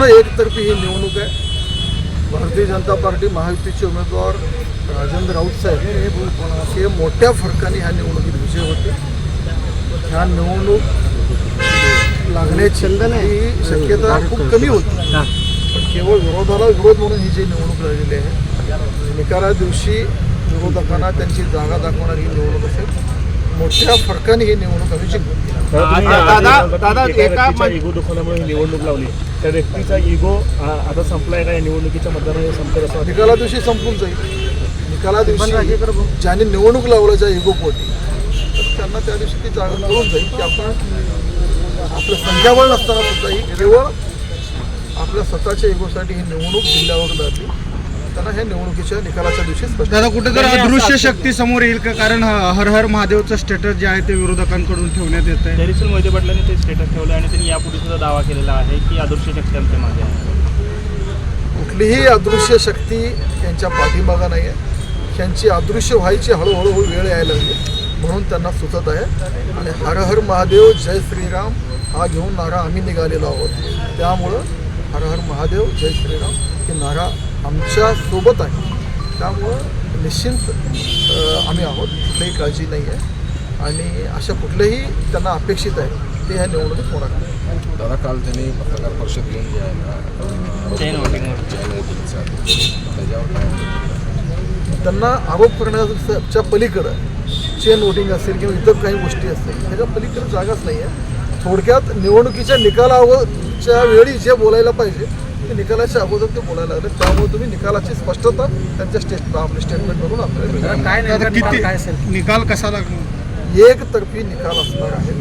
संपूर्ण एकतर्फी ही निवडणूक आहे। भारतीय जनता पार्टी महायुतीचे उमेदवार राजेंद्र राऊत साहेब हे मोठ्या फरकाने ह्या निवडणुकीत विजय होते। ह्या निवडणूक लागण्याची शक्यता खूप कमी होती, पण केवळ विरोधाला विरोध म्हणून ही जी निवडणूक लढलेली आहे, निकाला दिवशी विरोधकांना त्यांची जागा दाखवणारी ही निवडणूक असेल। मोठ्या फरकाने ही निवडणूक आम्ही जिंकू। दादा एका इगो दुखवल्यामुळे ही निवडणूक लावली, त्या व्यक्तीचा इगो आता संपलाय का? या निवडणुकीच्या मतदानाने संपेल असं निकाला दिवशी संपून जाईल। निकाला दिवशी ज्यांनी निवडणूक लावलं ज्या इगो पोटी, तर त्यांना त्या दिवशी ती जागा कळून जाईल की आपण आपलं संख्याबळ नसताना सुद्धाही केवळ आपल्या स्वतःच्या इगोसाठी ही निवडणूक जिल्ह्यावर लढली। त्यांना ह्या निवडणुकीच्या निकालाच्या दिवशी स्पष्ट दादा कुठेतरी अदृश्य शक्ती समोर येईल का? कारण हर हर महादेवचं स्टेटस जे आहे ते विरोधकांकडून ठेवण्यात येत आहे। तहसील मोहिते पाटलांनी ते स्टेटस ठेवलं आणि त्यांनी यापूर्वी सुद्धा दावा केलेला आहे की अदृश्य शक्ती आमच्या मागे आहे। कुठलीही अदृश्य शक्ती त्यांच्या पाठीमागं नाही आहे। त्यांची अदृश्य व्हायची हळूहळू वेळ यायला लागली म्हणून त्यांना सुचत आहे। आणि हर हर महादेव जय श्रीराम हा घेऊन नारा आम्ही निघालेलो आहोत। त्यामुळं हर हर महादेव जय श्रीराम हे नारा आमच्या सोबत आहे। त्यामुळं निश्चिंत आम्ही आहोत, कुठलीही काळजी नाही आहे आणि अशा कुठल्याही त्यांना अपेक्षित आहे ते ह्या निवडणुकीत होणार आहे। दादा काल त्यांनी पत्रकार परिषद घेऊन जे आहे ना त्याच्यावर त्यांना आरोप करण्याच्या पलीकडं चेन वोटिंग असेल किंवा इतर काही गोष्टी असतील त्याच्या पलीकडे जागाच नाही आहे। थोडक्यात निवडणुकीच्या निकालाच्या वेळी जे बोलायला पाहिजे ते निकालाच्या अगोदर ते बोलायला लागले। त्यामुळे तुम्ही निकालाची स्पष्टता त्यांच्या स्टेटमेंटवरून आपल्याला किती निकाल कसा लागणार? एकतर्फी निकाल असणार आहे।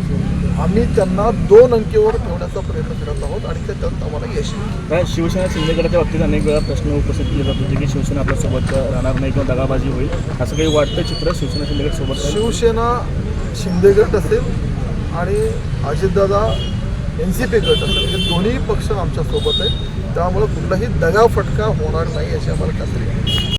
आम्ही त्यांना 2 अंकीवर ठेवण्याचा प्रयत्न करत आहोत आणि त्यात आम्हाला यश येईल। शिवसेना शिंदेगडाच्या बाबतीत अनेक वेळा प्रश्न उपस्थित केले जात होते की शिवसेना आपल्यासोबत राहणार नाही किंवा दगाबाजी होईल, असं काही वाटतं चित्र शिवसेना शिंदेगड सोबत? शिवसेना शिंदेगड असेल आणि अजितदादा NCP गट असेल हे दोन्ही पक्ष आमच्यासोबत आहेत। त्यामुळे कुठलाही दगाफटका होणार नाही याची आम्हाला खात्री आहे।